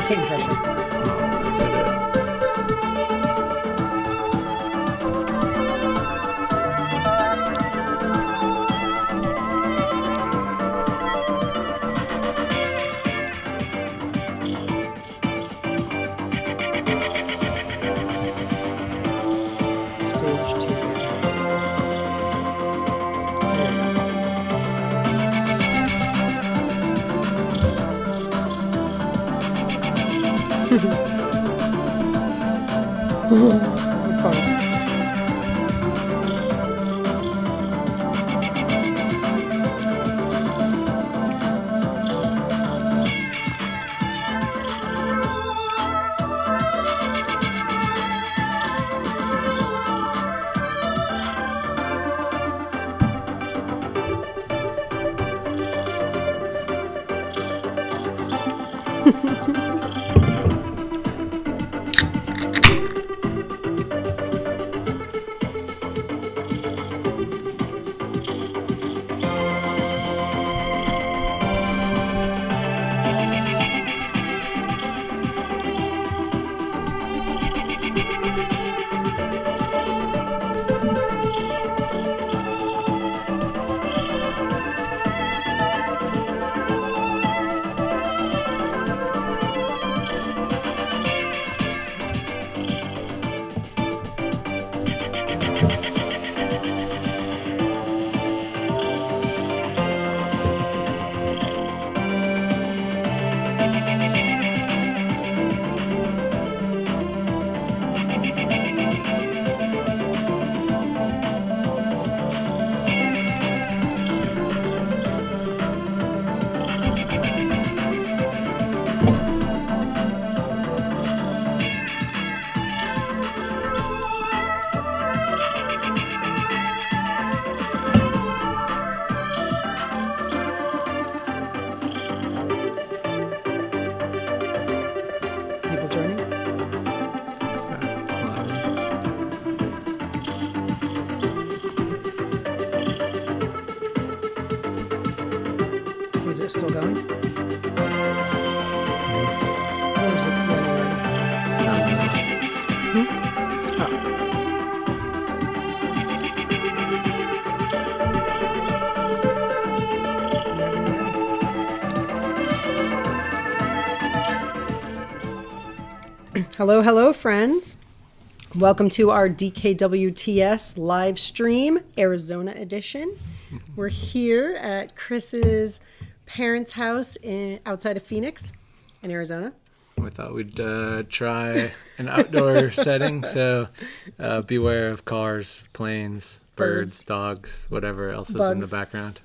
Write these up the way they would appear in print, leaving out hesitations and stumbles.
King Crusher. Still going? Or is it running already? Hello, friends. Welcome to our DKWTS live stream, Arizona edition. We're here at Chris's parents' house outside of Phoenix in Arizona. We thought we'd try an outdoor setting, so beware of cars, planes, birds, dogs, whatever else Bugs. is in the background.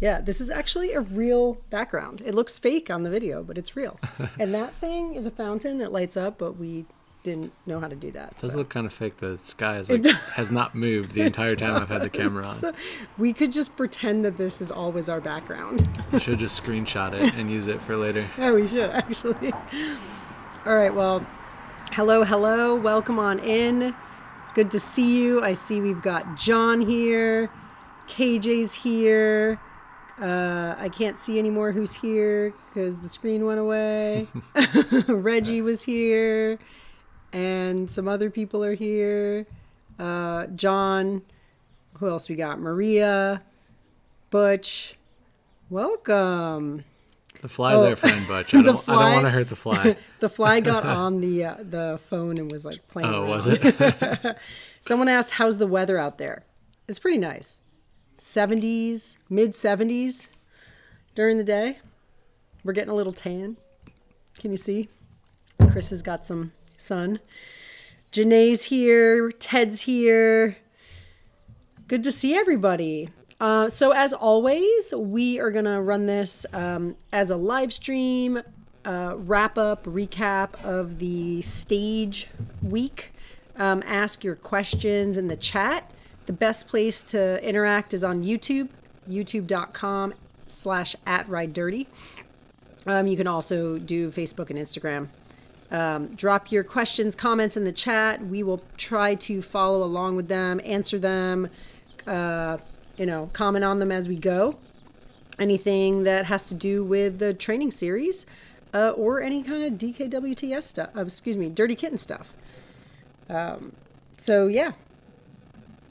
Yeah, this is actually a real background. It looks fake on the video, but it's real. And that thing is a fountain that lights up, but we didn't know how to do that. It does look kind of fake. The sky has not moved the entire time I've had the camera on. We could just pretend that this is always our background. We should just screenshot it and use it for later. Yeah, we should, actually. All right, well, hello. Welcome on in. Good to see you. I see we've got John here. KJ's here. I can't see anymore who's here because the screen went away. Reggie was here. And some other people are here. John. Who else we got? Maria. Butch. Welcome. The fly's our friend, Butch. I don't want to hurt the fly. The fly got on the phone and was like playing around. Was it? Someone asked, how's the weather out there? It's pretty nice. 70s, mid 70s during the day. We're getting a little tan. Can you see? Chris has got some sun. Janae's here. Ted's here. Good to see everybody. So as always, we are going to run this as a live stream, wrap up, recap of the stage week. Ask your questions in the chat. The best place to interact is on YouTube, youtube.com/@ridedirty. You can also do Facebook and Instagram. Drop your questions, comments in the chat. We will try to follow along with them, answer them, comment on them as we go. Anything that has to do with the training series. or any kind of DKWTS stuff. Dirty Kitten stuff. So yeah,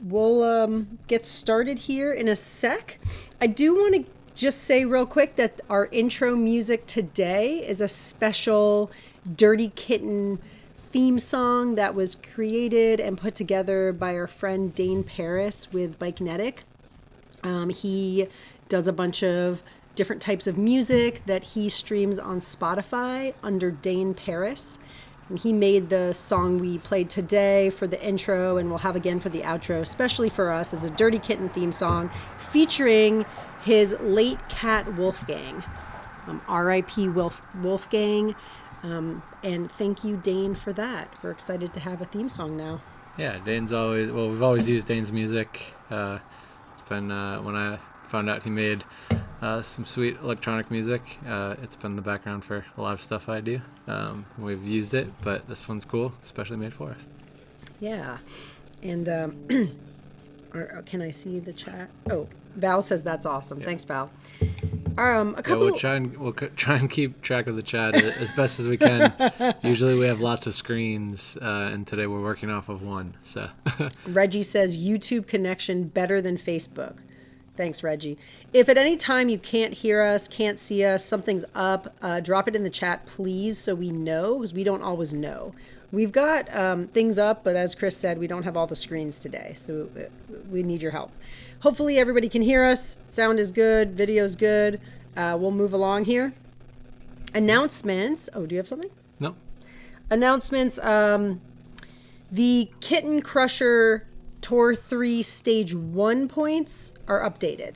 we'll get started here in a sec. I do want to just say real quick that our intro music today is a special Dirty Kitten theme song that was created and put together by our friend Dane Paris with Bikenetic. He does a bunch of different types of music that he streams on Spotify under Dane Paris. And he made the song we played today for the intro and we'll have again for the outro, especially for us. It's a Dirty Kitten theme song featuring his late cat Wolfgang. R.I.P. Wolfgang. And thank you, Dane, for that. We're excited to have a theme song now. Yeah, we've always used Dane's music. It's been, when I found out he made some sweet electronic music, it's been the background for a lot of stuff I do. We've used it, but this one's cool, especially made for us. Yeah. And can I see the chat? Oh, Val says that's awesome. Yeah. Thanks, Val. We'll try and keep track of the chat as best as we can. Usually we have lots of screens, and today we're working off of one. So Reggie says YouTube connection better than Facebook. Thanks, Reggie. If at any time you can't hear us, can't see us, something's up, drop it in the chat, please, so we know, because we don't always know. We've got things up, but as Chris said, we don't have all the screens today, so we need your help. Hopefully everybody can hear us. Sound is good. Video's good. We'll move along here. Announcements. Oh, do you have something? No. Announcements. The Kitten Crusher Tour 3 Stage 1 points are updated.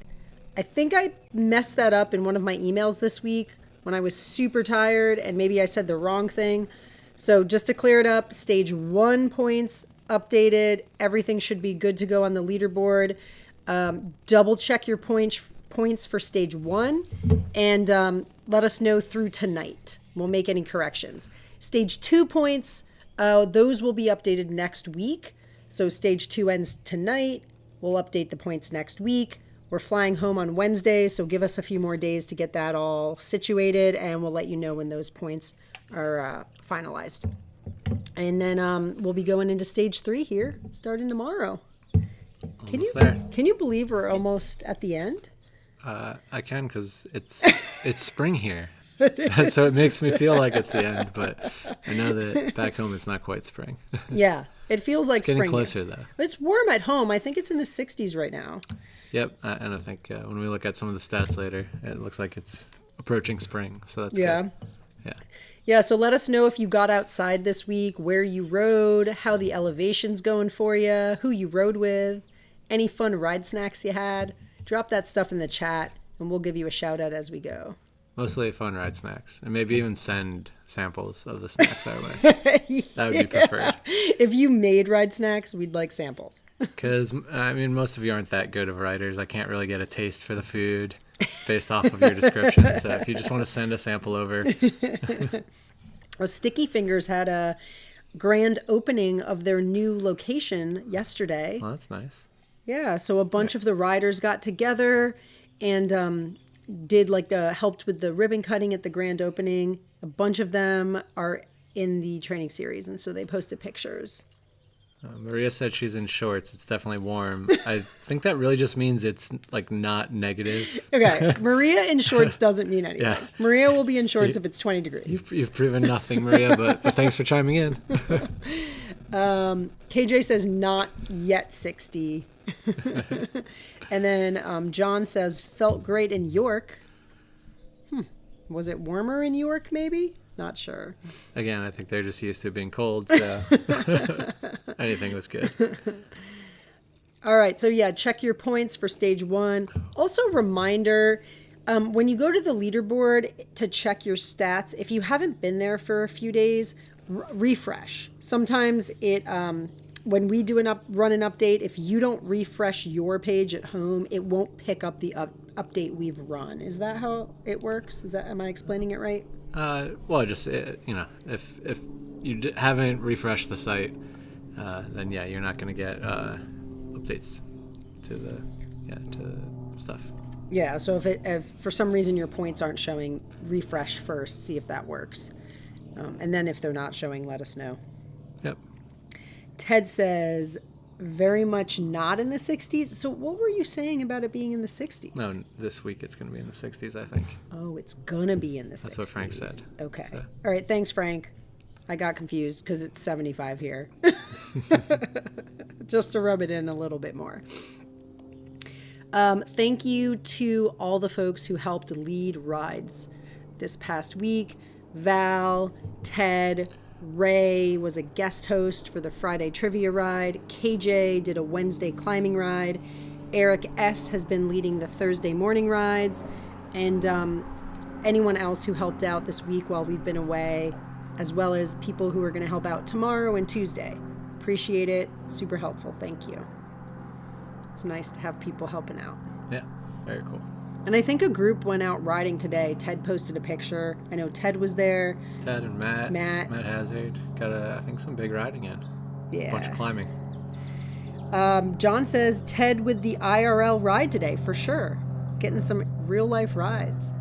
I think I messed that up in one of my emails this week when I was super tired and maybe I said the wrong thing. So just to clear it up, Stage 1 points updated. Everything should be good to go on the leaderboard. Double check your points for Stage 1 and let us know through tonight. We'll make any corrections. Stage 2 points, those will be updated next week. So Stage 2 ends tonight. We'll update the points next week. We're flying home on Wednesday, so give us a few more days to get that all situated, and we'll let you know when those points are finalized. And then we'll be going into Stage 3 here, starting tomorrow. Can you believe we're almost at the end? I can, because it's spring here. So it makes me feel like it's the end, but I know that back home it's not quite spring. Yeah, it feels like spring. Getting closer, though. It's warm at home. I think it's in the 60s right now. Yep, and I think when we look at some of the stats later, it looks like it's approaching spring, so that's good. Yeah. Yeah, so let us know if you got outside this week, where you rode, how the elevation's going for you, who you rode with, any fun ride snacks you had. Drop that stuff in the chat, and we'll give you a shout-out as we go. Mostly fun ride snacks, and maybe even send samples of the snacks our way. That would be preferred. If you made ride snacks, we'd like samples. Because, I mean, most of you aren't that good of riders. I can't really get a taste for the food based off of your description. So if you just want to send a sample over. Well, Sticky Fingers had a grand opening of their new location yesterday. Oh, that's nice. Yeah, so a bunch of the riders got together and did helped with the ribbon cutting at the grand opening. A bunch of them are in the training series, and so they posted pictures. Maria said she's in shorts. It's definitely warm. I think that really just means it's not negative. Okay, Maria in shorts doesn't mean anything. Yeah. Maria will be in shorts if it's 20 degrees. You've proven nothing, Maria, but thanks for chiming in. KJ says not yet 60. And then John says felt great in York. Was it warmer in York maybe? Not sure. Again, I think they're just used to being cold, so anything was good. All right, so yeah, check your points for Stage 1. Also, reminder, when you go to the leaderboard to check your stats, if you haven't been there for a few days, refresh. Sometimes it, when we do run an update, if you don't refresh your page at home, it won't pick up the update we've run. Is that how it works? Am I explaining it right? Well, just if you haven't refreshed the site, then you're not going to get updates to the stuff. Yeah, so if for some reason your points aren't showing, refresh first, see if that works. And then if they're not showing, let us know. Yep. Ted says, very much not in the 60s. So what were you saying about it being in the 60s? No, this week it's going to be in the 60s, I think. Oh, it's going to be in the 60s. That's what Frank said. Okay. So. All right, thanks, Frank. I got confused because it's 75 here. Just to rub it in a little bit more. Thank you to all the folks who helped lead rides this past week. Val, Ted, Ray was a guest host for the Friday trivia ride. KJ did a Wednesday climbing ride. Eric S. has been leading the Thursday morning rides. And anyone else who helped out this week while we've been away, as well as people who are going to help out tomorrow and Tuesday. Appreciate it. Super helpful. Thank you. It's nice to have people helping out. Yeah, very cool. And I think a group went out riding today. Ted posted a picture. I know Ted was there. Ted and Matt. Matt Hazard. Got, I think, some big riding in. Yeah. A bunch of climbing. John says Ted with the IRL ride today, for sure. Getting some real-life rides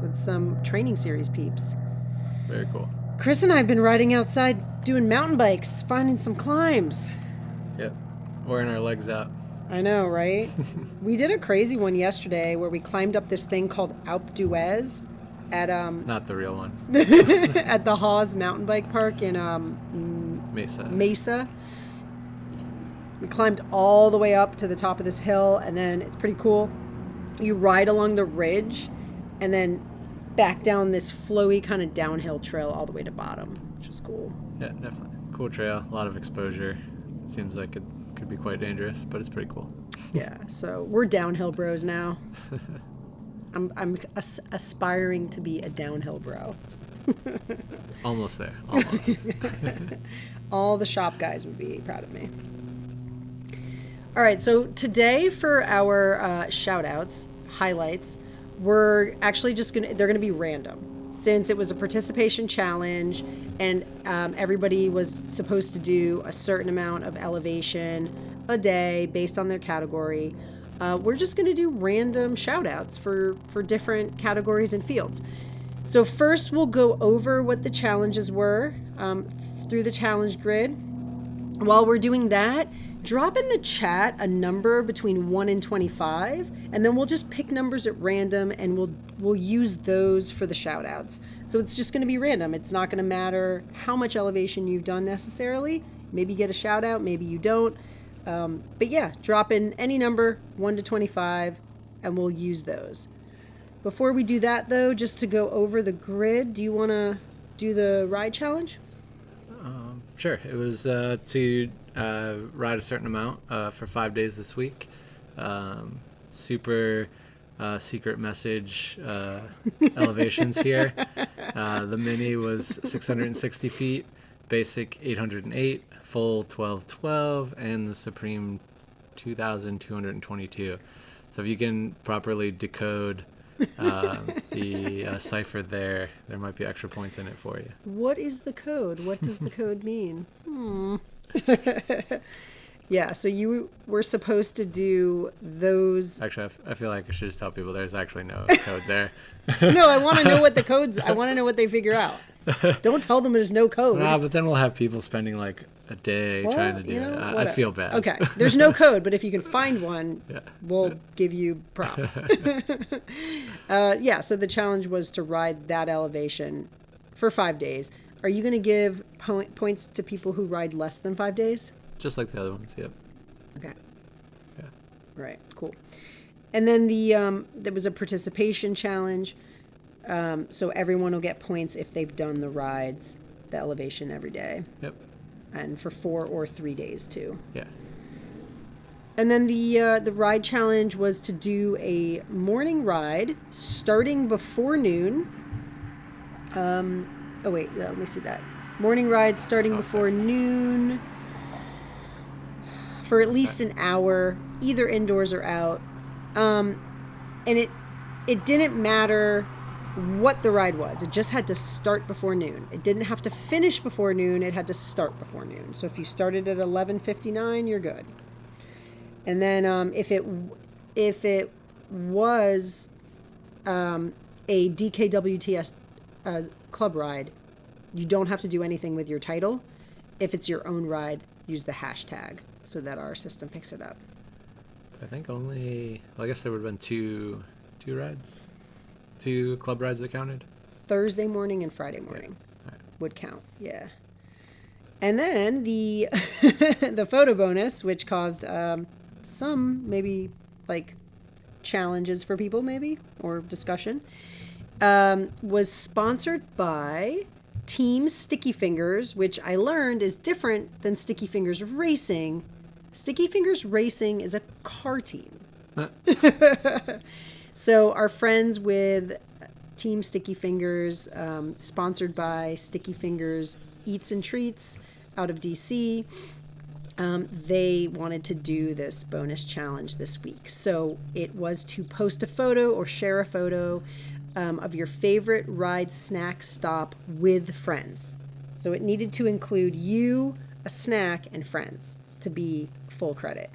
with some training series peeps. Very cool. Chris and I have been riding outside doing mountain bikes, finding some climbs. Yep. Wearing our legs out. I know, right? We did a crazy one yesterday where we climbed up this thing called Alpe d'Huez at Not the real one. at the Hawes Mountain Bike Park in Mesa. We climbed all the way up to the top of this hill, and then it's pretty cool. You ride along the ridge and then back down this flowy kind of downhill trail all the way to bottom, which was cool. Yeah, definitely. Cool trail. A lot of exposure. Seems like it could be quite dangerous, but it's pretty cool. Yeah, so we're downhill bros now. I'm aspiring to be a downhill bro. Almost there. Almost. All the shop guys would be proud of me. All right, so today for our shout outs, highlights, we're actually they're gonna be random. Since it was a participation challenge and everybody was supposed to do a certain amount of elevation a day based on their category, we're just gonna do random shout outs for different categories and fields. So first we'll go over what the challenges were through the challenge grid. While we're doing that, drop in the chat a number between 1 and 25, and then we'll just pick numbers at random and we'll use those for the shout outs. So it's just going to be random. It's not going to matter how much elevation you've done necessarily. Maybe you get a shout out, maybe you don't. But yeah, drop in any number, 1 to 25, and we'll use those. Before we do that though, just to go over the grid, do you want to do the ride challenge? Sure. It was to ride a certain amount for 5 days this week. Super secret message elevations here. The mini was 660 feet, basic 808, full 1212, and the supreme 2222. So if you can properly decode the cipher there might be extra points in it for you. What is the code? What does the code mean? Yeah, so you were supposed to do those. Actually, I feel like I should just tell people there's actually no code there. No, I want to know what the codes. I want to know what they figure out. Don't tell them there's no code. Nah, but then we'll have people spending like a day trying to do it. I'd feel bad. Okay, there's no code, but if you can find one, we'll give you props. Yeah, so the challenge was to ride that elevation for 5 days. Are you going to give points to people who ride less than 5 days? Just like the other ones, yep. Okay. Yeah. Right, cool. And then there was a participation challenge. So everyone will get points if they've done the rides, the elevation every day. Yep. And for 4 or 3 days too. Yeah. And then the ride challenge was to do a morning ride starting before noon. Let me see that. Morning ride starting before noon for at least an hour, either indoors or out. And it didn't matter what the ride was. It just had to start before noon. It didn't have to finish before noon. It had to start before noon. So if you started at 11:59, you're good. And then if it was a DKWTS club ride, you don't have to do anything with your title. If it's your own ride, use the hashtag so that our system picks it up. I think only, well, I guess there would have been two rides, 2 club rides that counted. Thursday morning and Friday morning Right. would count. Yeah. And then the the photo bonus, which caused some maybe like challenges for people maybe or discussion, was sponsored by Team Sticky Fingers, which I learned is different than Sticky Fingers Racing. Sticky Fingers Racing is a car team. So our friends with Team Sticky Fingers, sponsored by Sticky Fingers Eats and Treats out of DC, they wanted to do this bonus challenge this week. So it was to post a photo or share a photo of your favorite ride snack stop with friends. So it needed to include you, a snack, and friends to be full credit.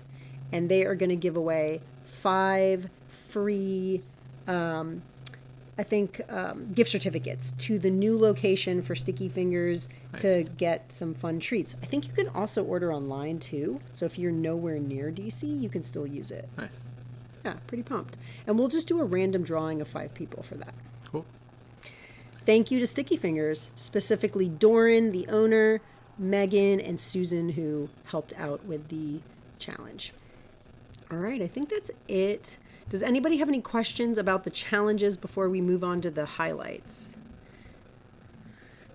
And they are going to give away 5 free, gift certificates to the new location for Sticky Fingers. Nice. To get some fun treats. I think you can also order online too. So if you're nowhere near DC, you can still use it. Nice. Yeah, pretty pumped. And we'll just do a random drawing of 5 people for that. Cool. Thank you to Sticky Fingers, specifically Doran, the owner, Megan, and Susan, who helped out with the challenge. All right, I think that's it. Does anybody have any questions about the challenges before we move on to the highlights?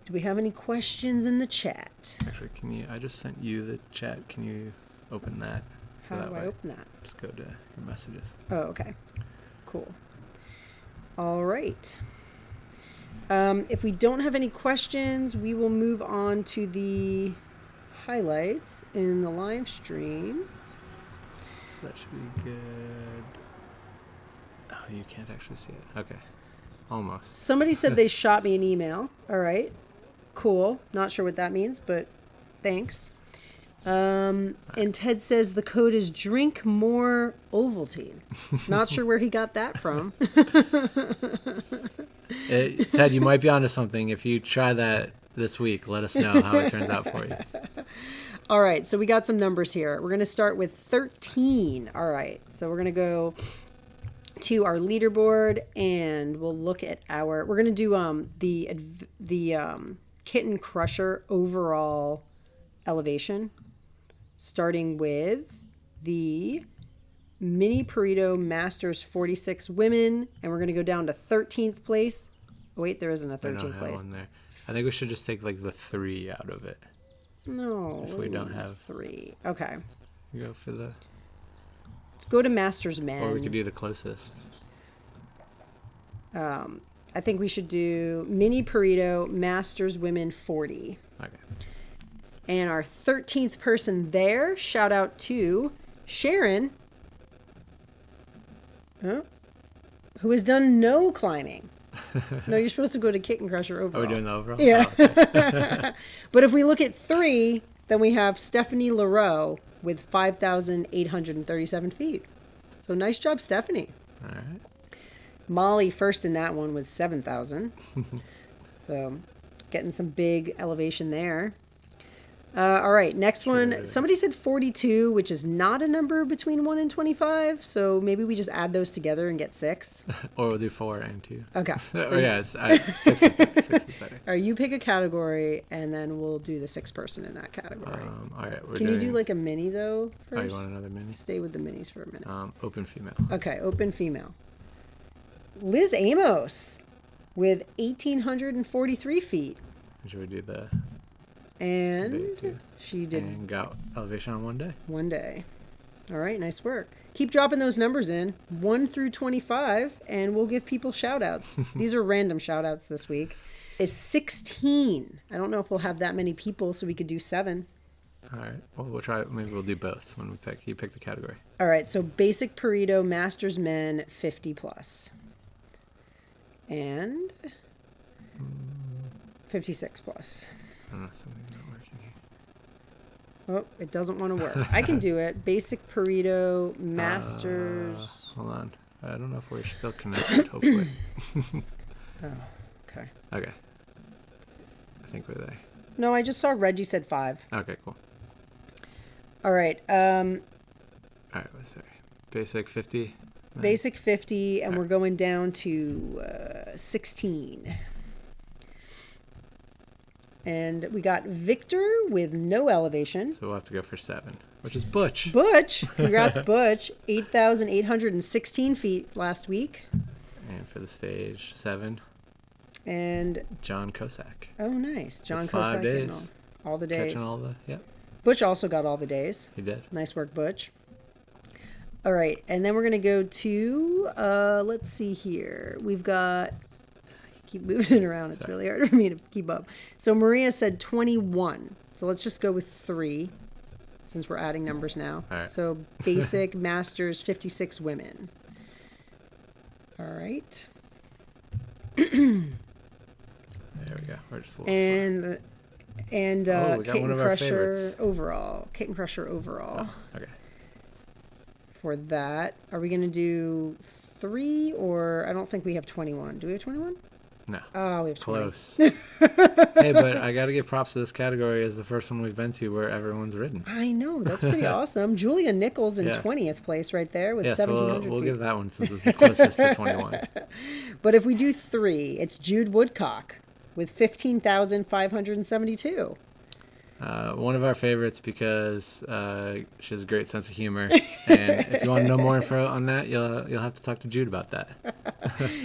Do we have any questions in the chat? Actually, I just sent you the chat. Can you open that? How do I open that? Just go to your messages. Oh, okay. Cool. All right. If we don't have any questions, we will move on to the highlights in the live stream. So that should be good. Oh, you can't actually see it. Okay. Almost. Somebody said they shot me an email. All right. Cool. Not sure what that means, but thanks. And Ted says the code is drink more Ovaltine. Not sure where he got that from. Ted, you might be onto something. If you try that this week, let us know how it turns out for you. All right, so we got some numbers here. We're going to start with 13. All right, so we're going to go to our leaderboard and we'll look at we're going to do the Kitten Crusher overall elevation, starting with the Mini Burrito Masters 46 women, and we're going to go down to 13th place. Oh, wait, there isn't a 13th place. One there. I think we should just take like the 3 out of it. No. If we don't have 3. Okay. You go for the... Go to Masters Men. Or we could do the closest. I think we should do Mini Burrito Masters Women 40. Okay. And our 13th person there, shout out to Sharon, who has done no climbing. No, you're supposed to go to Kitten Crusher overall. Are we doing the overall? Yeah. Oh, okay. But if we look at 3, then we have Stephanie LaRoe with 5,837 feet. So nice job, Stephanie. All right. Molly first in that one with 7,000. So getting some big elevation there. All right, next one. Somebody said 42, which is not a number between 1 and 25. So maybe we just add those together and get 6. Or we'll do 4 and 2. Okay. So yeah, 6 is better. 6 is better. All right, you pick a category, and then we'll do the 6th person in that category. All right. Can you do like a mini, though, first? Oh, you want another mini? Stay with the minis for a minute. Open female. Okay, open female. Liz Amos with 1,843 feet. Should we do the... And she did... And got elevation on one day. One day. All right, nice work. Keep dropping those numbers in, 1 through 25, and we'll give people shout-outs. These are random shout-outs this week. Is 16. I don't know if we'll have that many people, so we could do 7. All right. Well, we'll try. Maybe we'll do both when we pick. You pick the category. All right, so basic burrito, Masters Men, 50 plus. And 56 plus. I don't know, something's not working here. Oh, it doesn't want to work. I can do it. Basic burrito, Masters. Hold on. I don't know if we're still connected. Hopefully. Okay. Okay. I think we're there. No, I just saw Reggie said 5. Okay, cool. All right. All right, what's there? Basic 50. Basic 50, and we're going down to 16. And we got Victor with no elevation. So we'll have to go for 7, which is Butch. Butch, congrats, Butch. 8,816 feet last week. And for the stage, 7. And John Kosak. oh, nice, John With Kosak. 5 getting days. all the days. Catching all the, yep, Butch also got all the days. he did. Nice work, Butch. All right, and then we're gonna go to let's see here. We've got keep moving it around. It's Sorry. really hard for me to keep up. So Maria said 21. So let's just go with 3, since we're adding numbers now. All right. So basic masters 56 women. All right, There we go. We're just a little slow. and Oh, we got one Kitten of our Crusher favorites. overall. Kitten Crusher overall. Oh, okay. For that, are we gonna do 3 or I don't think we have 21. Do we have 21? No. Oh, we have 20. Close. Hey, but I got to give props to this category as the first one we've been to where everyone's ridden. I know, that's pretty awesome. Julia Nichols in Yeah. 20th place right there with Yeah, so 1,700 we'll feet. give that one since it's the closest to 21. But if we do 3, it's Jude Woodcock with 15,572. One of our favorites because she has a great sense of humor. And if you want to know more info on that, you'll have to talk to Jude about that.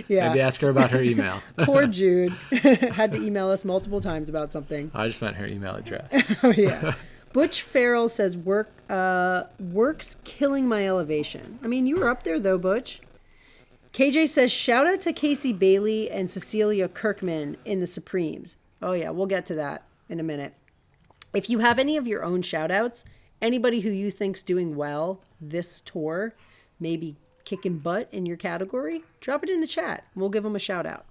Yeah. Maybe ask her about her email. Poor Jude had to email us multiple times about something. I just meant her email address. Oh yeah. Butch Farrell says works killing my elevation. I mean, you were up there though, Butch. KJ says shout out to Casey Bailey and Cecilia Kirkman in the Supremes. Oh yeah, we'll get to that in a minute. If you have any of your own shout outs, anybody who you think's doing well this tour, maybe kicking butt in your category, drop it in the chat. We'll give them a shout out.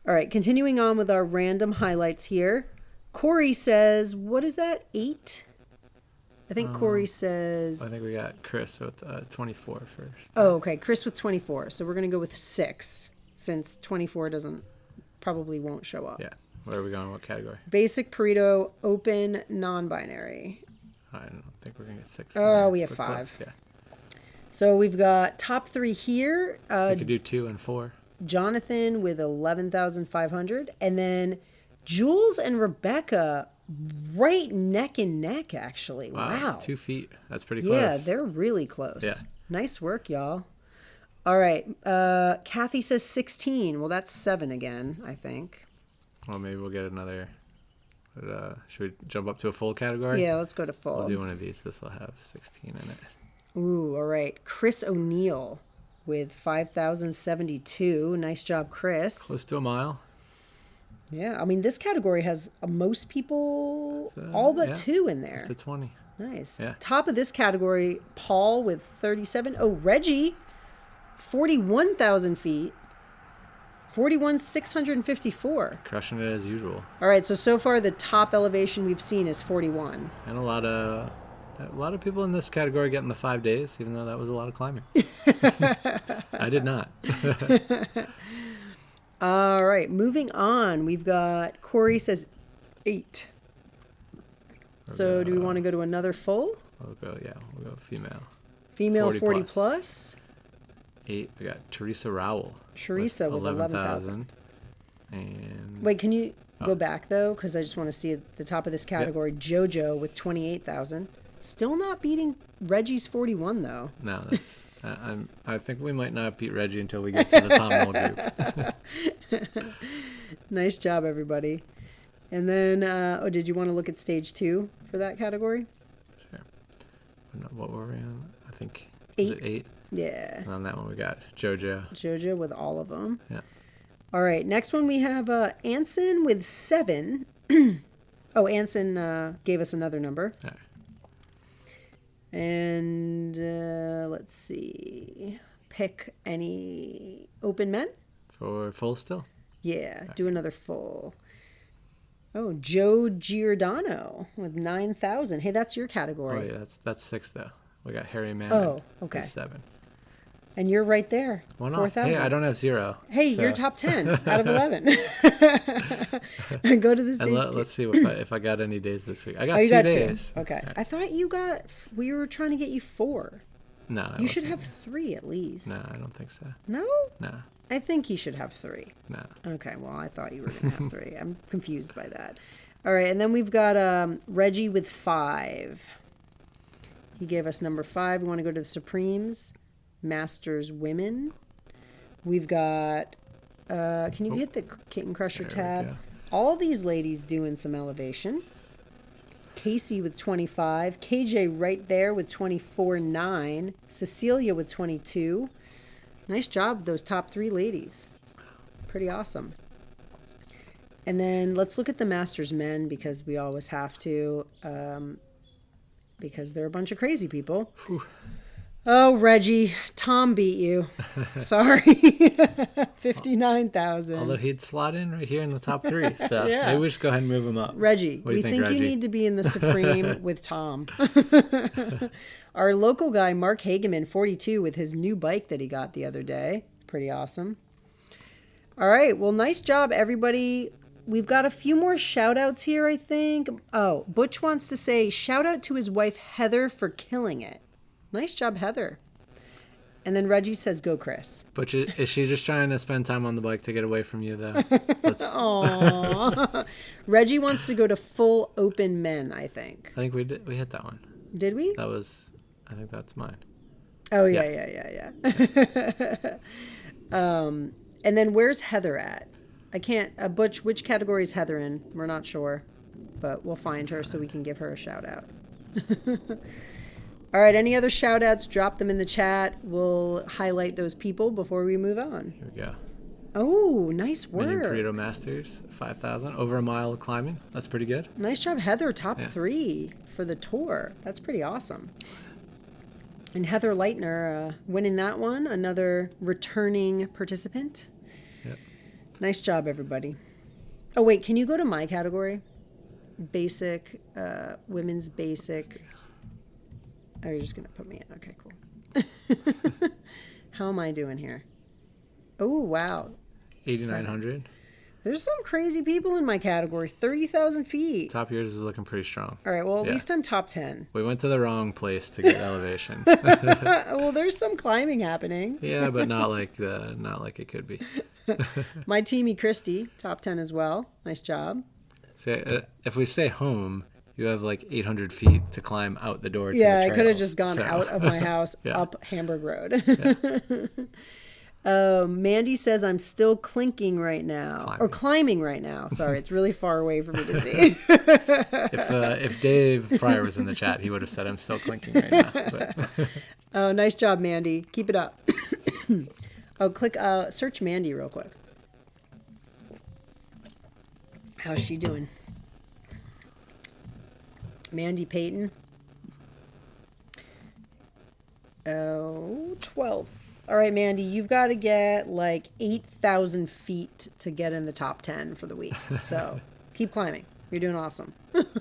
All right, continuing on with our random highlights here. Corey says, what is that, 8? I think Corey says... I think we got Chris with 24 first. Oh, okay, Chris with 24. So we're going to go with 6, since 24 probably won't show up. Yeah. Where are we going? What category? Basic Pareto, open, non-binary. I don't think we're going to get 6. Oh, we have We're 5. close, yeah. So we've got top 3 here. We could do 2 and 4. Jonathan with 11,500. And then Jules and Rebecca right neck and neck, actually. Wow. 2 feet. That's pretty close. Yeah, they're really close. Yeah. Nice work, y'all. All right. Kathy says 16. Well, that's 7 again, I think. Well, maybe we'll get another. Should we jump up to a full category? Yeah, let's go to full. We'll do one of these. This will have 16 in it. Ooh, all right. Chris O'Neill with 5,072. Nice job, Chris. Close to a mile. Yeah, I mean, this category has most people, It's, all but yeah, 2 in there. To 20. Nice. Yeah. Top of this category, Paul with 37. Oh, Reggie, 41,000 feet. 41,654. Crushing it as usual. All right, so far the top elevation we've seen is 41. And a lot of people in this category getting the 5 days, even though that was a lot of climbing. I did not. All right, moving on. We've got Corey says 8. So do we want to go to another full? We'll go female. Female 40 40 plus. plus. 8. We got Teresa Rowell. Teresa with 11,000. And Wait, can you go back though? Because I just want to see at the top of this category. JoJo with 28,000. Still not beating Reggie's 41 though. no, that's. I think we might not beat Reggie until we get to the Tom Knoll group. Nice job, everybody. And then, did you want to look at stage 2 for that category? Sure. What were we on? I think 8. Was it 8? Yeah. And on that one we got JoJo. JoJo with all of them. Yeah. All right. Next one we have Anson with 7. Oh, Anson gave us another number. All right. And let's see. Pick any open men? For full still? Yeah. Do another full. Oh, Joe Giordano with 9,000. Hey, that's your category. Oh yeah, that's 6 though. We got Harry Mann. Oh, okay. He's 7. And you're right there. Why not? 4,000. Hey, I don't have 0. Hey, so. you're top 10 out of 11. Go to the stage. Let's see if I got any days this week. I got you 2 got days. 2. Okay. I thought we were trying to get you 4. No. You should have 3 at least. No, I don't think so. No? No. I think you should have 3. No. Okay, well, I thought you were going to have 3. I'm confused by that. All right, and then we've got Reggie with 5. He gave us number 5. We want to go to the Supremes. Masters Women. We've got, can you hit the Kitten Crusher tab? All these ladies doing some elevation. Casey with 25. KJ right there with 24.9. Cecilia with 22. Nice job, those top 3 ladies. Pretty awesome. And then let's look at the Masters men because we always have to, because they're a bunch of crazy people. Whew. Oh, Reggie, Tom beat you. Sorry. 59,000. Although he'd slot in right here in the top 3. So Yeah. maybe we just go ahead and move him up. Reggie, What do you we think Reggie? you need to be in the Supreme with Tom. Our local guy, Mark Hageman, 42, with his new bike that he got the other day. Pretty awesome. All right. Well, nice job, everybody. We've got a few more shout outs here, I think. Oh, Butch wants to say shout out to his wife, Heather, for killing it. Nice job, Heather. And then Reggie says, go, Chris. But is she just trying to spend time on the bike to get away from you, though? Aww. Reggie wants to go to full open men, I think. I think we hit that one. Did we? I think that's mine. Oh, yeah. And then where's Heather at? I can't, Butch, which category is Heather in? We're not sure, but we'll find her so we can give her a shout out. All right, any other shout outs, drop them in the chat. We'll highlight those people before we move on. Here we go. Oh, nice work. Mini Burrito Masters, 5,000. Over a mile of climbing. That's pretty good. Nice job, Heather. Top 3 for the tour. That's pretty awesome. And Heather Leitner winning that one. Another returning participant. Yep. Nice job, everybody. Oh, wait, can you go to my category? Basic, women's basic. Oh, you're just going to put me in. Okay, cool. How am I doing here? Oh, wow. 8,900. There's some crazy people in my category. 30,000 feet. Top yours is looking pretty strong. All right, well, at least I'm top 10. We went to the wrong place to get elevation. Well, there's some climbing happening. Yeah, but not like it could be. My teamie Christy, top 10 as well. Nice job. See, if we stay home, you have like 800 feet to climb out the door. Yeah, to the I could have just gone out of my house up Hamburg Road. Mandy says I'm still clinking right now. Or climbing right now. Sorry, it's really far away for me to see. If Dave Pryor was in the chat, he would have said I'm still clinking right now. But. Oh, nice job, Mandy. Keep it up. Search Mandy real quick. How's she doing? Mandy Payton. Oh, 12. All right, Mandy, you've got to get like 8,000 feet to get in the top 10 for the week. So keep climbing. You're doing awesome.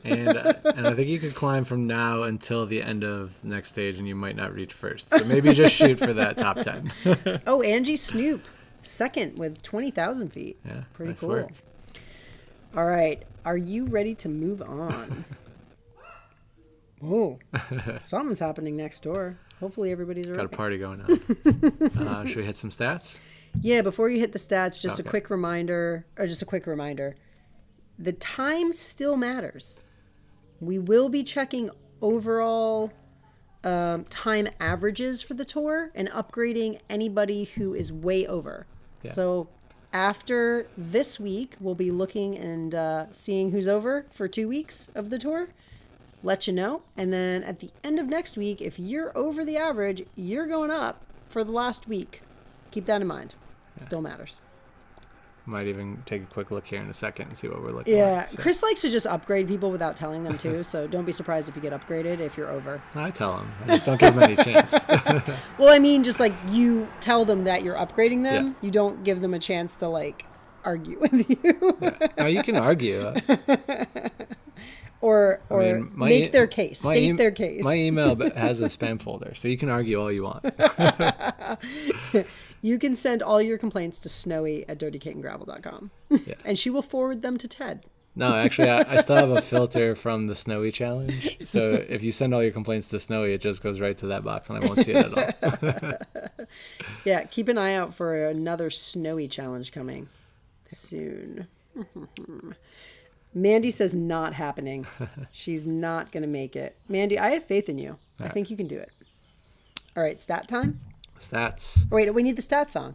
And I think you could climb from now until the end of next stage, and you might not reach first. So maybe just shoot for that top 10. Oh, Angie Snoop, second with 20,000 feet. Yeah, pretty nice cool. work. All right, are you ready to move on? Oh, something's happening next door. Hopefully everybody's all right. Got a party going on. Should we hit some stats? Yeah, before you hit the stats, just a quick reminder. The time still matters. We will be checking overall time averages for the tour and upgrading anybody who is way over. Yeah. So after this week, we'll be looking and seeing who's over for 2 weeks of the tour. Let you know. And then at the end of next week, if you're over the average, you're going up for the last week. Keep that in mind. It still matters. Might even take a quick look here in a second and see what we're looking at. Like, so. Chris likes to just upgrade people without telling them to, so don't be surprised if you get upgraded if you're over. I tell them. I just don't give them any chance. Well, I mean, just like you tell them that you're upgrading them, you don't give them a chance to like argue with you. No, you can argue. Or or make their case, state their case. My email has a spam folder, so you can argue all you want. You can send all your complaints to snowy@dirtykittengravel.com. Yeah. And she will forward them to Ted. No, actually, I still have a filter from the Snowy challenge. So if you send all your complaints to Snowy, it just goes right to that box, and I won't see it at all. Yeah, keep an eye out for another Snowy challenge coming soon. Mandy says not happening. She's not going to make it. Mandy, I have faith in you. I think you can do it. All right, stat time? Stats. Oh, wait, we need the stat song.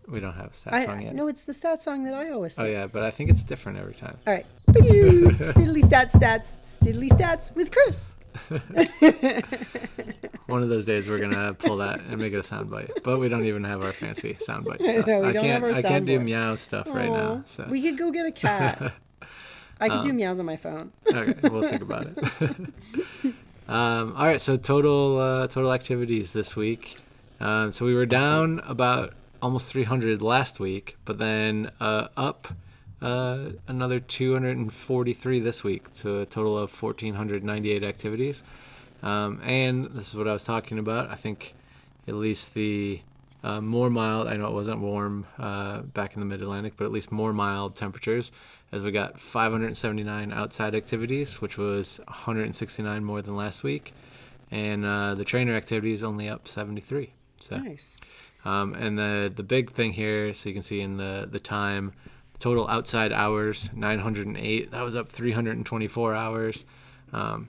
We don't have a stat song yet. No, it's the stat song that I always sing. Oh, yeah, but I think it's different every time. All right. Stiddly stats with Chris. One of those days we're going to pull that and make it a soundbite. But we don't even have our fancy soundbite stuff. No, we don't have our I can't do soundboard. meow stuff right now. So. We could go get a cat. I could do meows on my phone. Okay, we'll think about it. All right, so total activities this week. So we were down about almost 300 last week, but then up another 243 this week, to a total of 1,498 activities. And this is what I was talking about. I think at least the more mild, I know it wasn't warm back in the mid-Atlantic, but at least more mild temperatures, as we got 579 outside activities, which was 169 more than last week. And the trainer activity is only up 73. So. Nice. And the big thing here, so you can see in the time, total outside hours, 908. That was up 324 hours.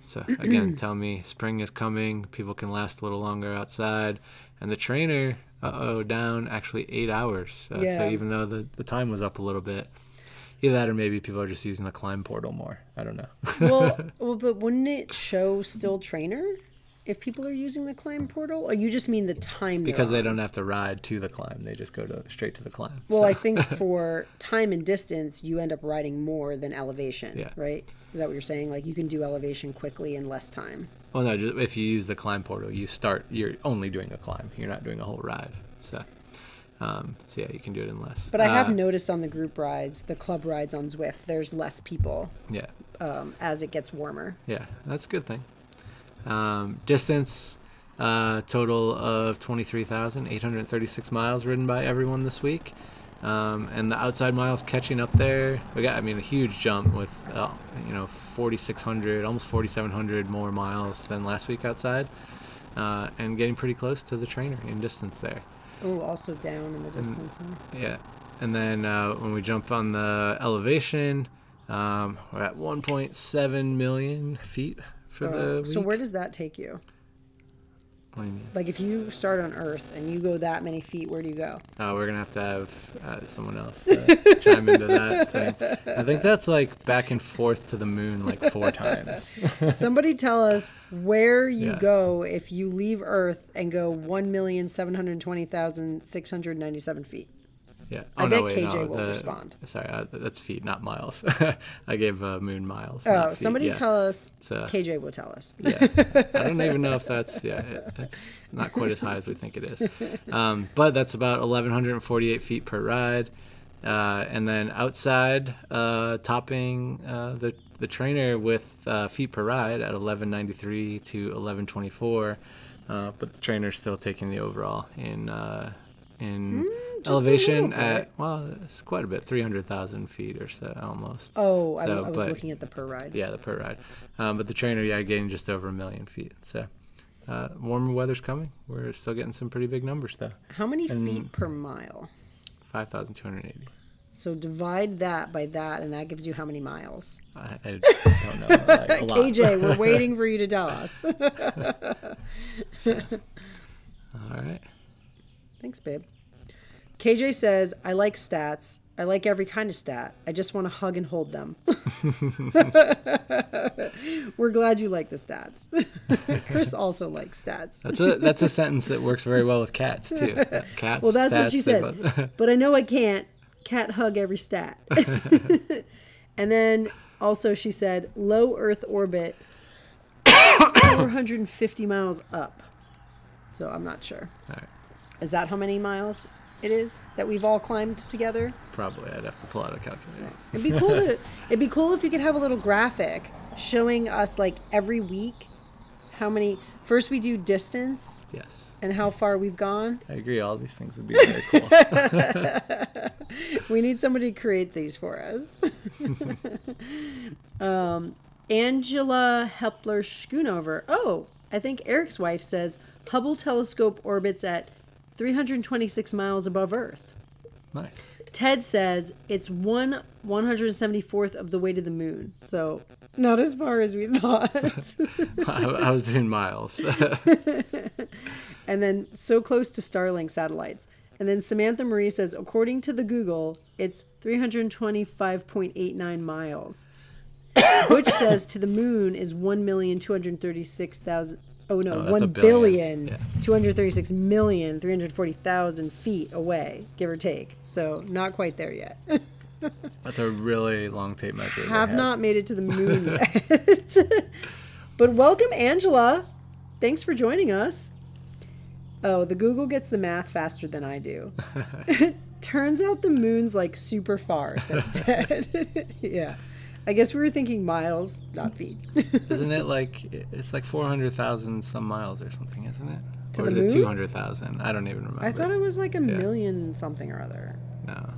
So again, tell me spring is coming. People can last a little longer outside. And the trainer, down actually 8 hours. So even though the time was up a little bit, either that or maybe people are just using the climb portal more. I don't know. well, but wouldn't it show still trainer if people are using the climb portal? Or you just mean the time? Because they don't have to ride to the climb. They just go straight to the climb. Well, I think for time and distance, you end up riding more than elevation, right? Is that what you're saying? Like you can do elevation quickly in less time? Well, no, if you use the climb portal, you're only doing a climb. You're not doing a whole ride. So yeah, you can do it in less. But I have noticed on the group rides, the club rides on Zwift, there's less people. Yeah. As it gets warmer. Yeah, that's a good thing. Distance, total of 23,836 miles ridden by everyone this week. And the outside miles catching up there. We got, a huge jump with, 4,600, almost 4,700 more miles than last week outside. And getting pretty close to the trainer in distance there. Oh, also down in the distance. Yeah. And then when we jump on the elevation, we're at 1.7 million feet for the week. So where does that take you? What do you mean? Like if you start on Earth and you go that many feet, where do you go? We're going to have someone else chime into that thing. I think that's like back and forth to the moon like 4 times. Somebody tell us where you go if you leave Earth and go 1,720,697 feet. Yeah. I bet KJ will respond. Sorry, that's feet, not miles. I gave moon miles. Oh, somebody tell us. So, KJ will tell us. Yeah. I don't even know if that's, it's not quite as high as we think it is. But that's about 1,148 feet per ride. And then outside, topping the trainer with feet per ride at 1,193 to 1,124. But the trainer's still taking the overall in elevation at, it's quite a bit, 300,000 feet or so almost. Oh, I was looking at the per ride. Yeah, the per ride. But the trainer, getting just over 1 million feet. So warmer weather's coming. We're still getting some pretty big numbers though. How many feet per mile? 5,280. So divide that by that, and that gives you how many miles? I don't know. Like a lot. KJ, we're waiting for you to tell us. All right. Thanks, babe. KJ says, I like stats. I like every kind of stat. I just want to hug and hold them. We're glad you like the stats. Chris also likes stats. That's a sentence that works very well with cats, too. Cats, well, that's stats, what she said. But I know I can't. Cat hug every stat. And then also she said, low Earth orbit, 450 miles up. So I'm not sure. All right. Is that how many miles it is that we've all climbed together? Probably. I'd have to pull out a calculator. It'd be cool if you could have a little graphic showing us like every week how many. First, we do distance Yes. and how far we've gone. I agree. All these things would be very cool. We need somebody to create these for us. Angela Hepler Schoonover. Oh, I think Eric's wife says Hubble telescope orbits at 326 miles above Earth. Nice. Ted says it's 1/174th of the way to the moon. So not as far as we thought. I was doing miles. And then so close to Starlink satellites. And then Samantha Marie says, according to the Google, it's 325.89 miles. Butch says to the moon is 1,236,000. Oh no, that's a 1 billion. billion, 236,340,000 feet away, give or take. So not quite there yet. That's a really long tape measure. Have not made it to the moon yet. But welcome, Angela. Thanks for joining us. Oh, the Google gets the math faster than I do. Turns out the moon's like super far, says Ted. Yeah. I guess we were thinking miles, not feet. Isn't it like, it's like 400,000 some miles or something, isn't it? To or the is moon? it 200,000? I don't even remember. I thought it was like a million something or other. No.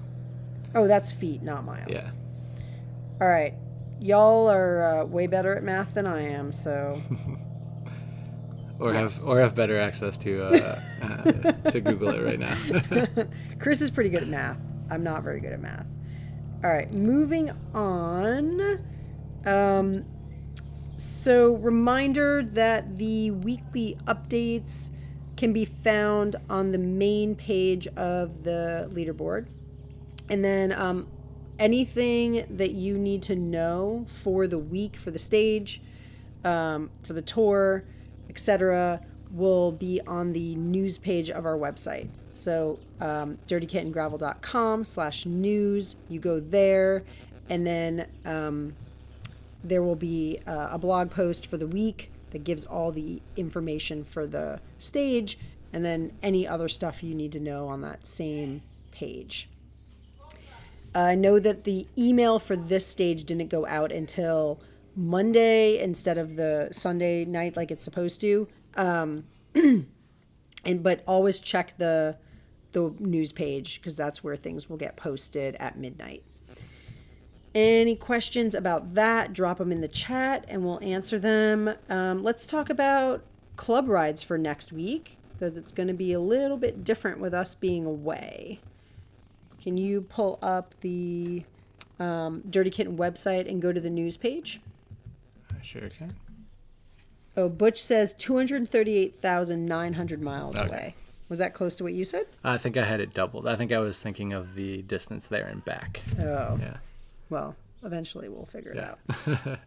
Oh, that's feet, not miles. Yeah. All right. Y'all are way better at math than I am, so... Or Yes. have better access to Google it right now. Chris is pretty good at math. I'm not very good at math. All right, moving on. So reminder that the weekly updates can be found on the main page of the leaderboard. And then anything that you need to know for the week, for the stage, for the tour, etc., will be on the news page of our website. So dirtykittengravel.com/news. You go there, and then there will be a blog post for the week that gives all the information for the stage, and then any other stuff you need to know on that same page. I know that the email for this stage didn't go out until Monday instead of the Sunday night like it's supposed to. But always check the news page, because that's where things will get posted at midnight. Any questions about that, drop them in the chat and we'll answer them. Let's talk about club rides for next week, because it's going to be a little bit different with us being away. Can you pull up the Dirty Kitten website and go to the news page? I sure can. Oh, Butch says 238,900 miles Okay. away. Was that close to what you said? I think I had it doubled. I think I was thinking of the distance there and back. Oh. Yeah. Well, eventually we'll figure it Yeah. out.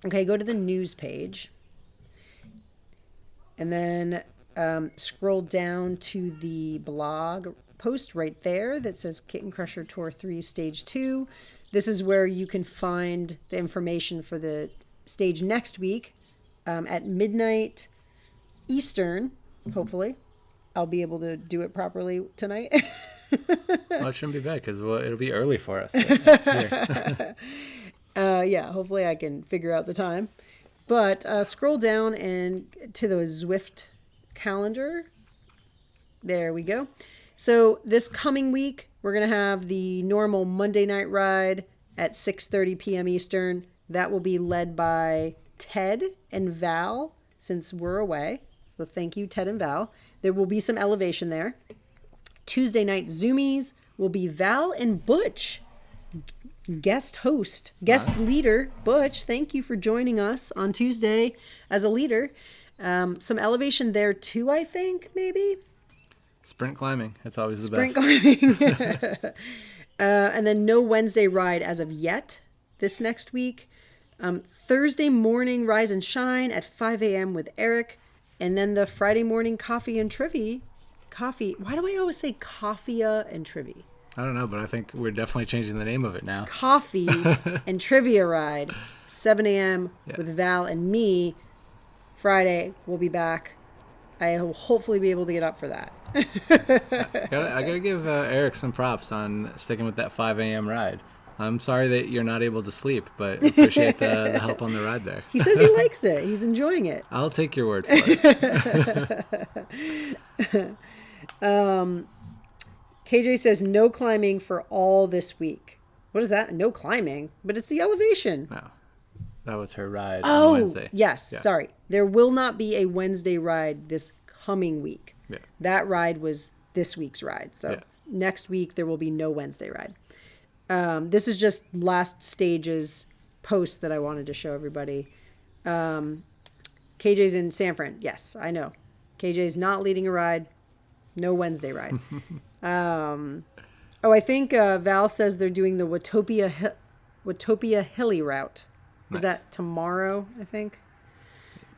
Okay, go to the news page. And then scroll down to the blog post right there that says Kitten Crusher Tour 3 Stage 2. This is where you can find the information for the stage next week at midnight Eastern, hopefully. I'll be able to do it properly tonight. Well, it shouldn't be bad, because it'll be early for us. Here. Yeah, hopefully I can figure out the time. But scroll down and to the Zwift calendar. There we go. So this coming week, we're going to have the normal Monday night ride at 6:30 p.m. Eastern. That will be led by Ted and Val, since we're away. So thank you, Ted and Val. There will be some elevation there. Tuesday night Zoomies will be Val and Butch. Guest leader, Butch. Thank you for joining us on Tuesday as a leader. Some elevation there too, I think, maybe. Sprint climbing. That's always the Sprint best. climbing. And then no Wednesday ride as of yet this next week. Thursday morning Rise and Shine at 5 a.m. with Eric. And then the Friday morning Coffee and Trivia. Why do I always say Coffee and Trivia? I don't know, but I think we're definitely changing the name of it now. Coffee and Trivia ride, 7 a.m. with Val and me. Friday, we'll be back. I will hopefully be able to get up for that. I gotta give Eric some props on sticking with that 5 a.m. ride. I'm sorry that you're not able to sleep, but appreciate the help on the ride there. He says he likes it. He's enjoying it. I'll take your word for it. KJ says no climbing for all this week. What is that? No climbing, but it's the elevation. No, that was her ride Oh, on Wednesday. yes. Yeah. Sorry. There will not be a Wednesday ride this coming week. Yeah. That ride was this week's ride. So Yeah. next week there will be no Wednesday ride. This is just last stages post that I wanted to show everybody. KJ's in San Fran. Yes, I know. KJ's not leading a ride. No Wednesday ride. I think Val says they're doing the Watopia Hilly route. Is Nice. that tomorrow, I think?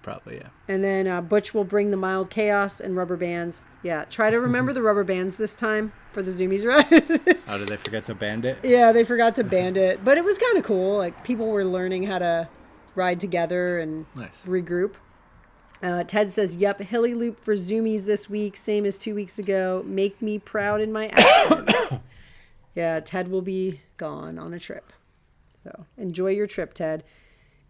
Probably, yeah. And then Butch will bring the mild chaos and rubber bands. Yeah, try to remember the rubber bands this time for the Zoomies ride. Oh, did they forget to band it? Yeah, they forgot to band it. But it was kind of cool. Like, people were learning how to ride together and Nice. regroup. Ted says, yep, hilly loop for Zoomies this week, same as 2 weeks ago. Make me proud in my absence. Yeah, Ted will be gone on a trip. So enjoy your trip, Ted.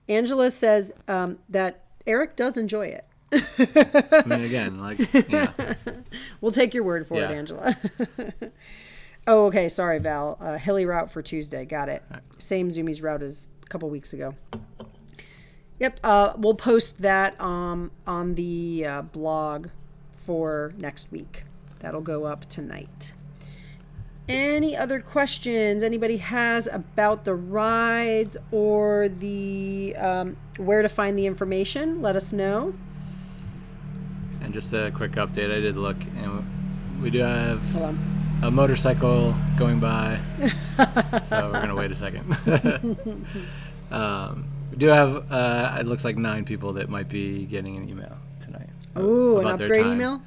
Angela says that Eric does enjoy it. I mean, again, like, yeah. We'll take your word for it, Yeah. Angela. Oh, okay. Sorry, Val. Hilly route for Tuesday. Got it. Right. Same Zoomies route as a couple weeks ago. Yep. We'll post that on the blog for next week. That'll go up tonight. Any other questions anybody has about the rides or the where to find the information? Let us know. And just a quick update, I did look, and we do have Hold on. a motorcycle going by, so we're going to wait a second. We do have, it looks like 9 people that might be getting an email tonight. Ooh, an about their upgrade time. email?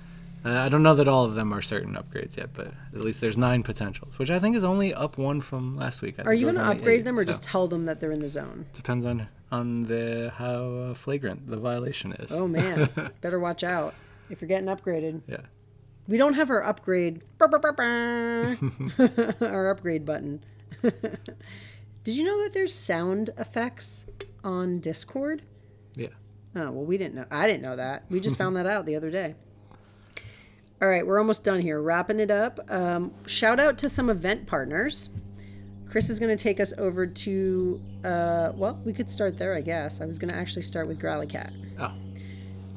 I don't know that all of them are certain upgrades yet, but at least there's 9 potentials, which I think is only up 1 from last week. Are you going to upgrade them or so just tell them that they're in the zone? depends on how flagrant the violation is. Oh, man. Better watch out if you're getting upgraded. Yeah. We don't have our upgrade. Our upgrade button. Did you know that there's sound effects on Discord? Yeah. Oh, well, we didn't know. I didn't know that. We just found that out the other day. All right, we're almost done here. Wrapping it up. Shout out to some event partners. Chris is going to take us over to, well, we could start there, I guess. I was going to actually start with Growly Cat. Oh.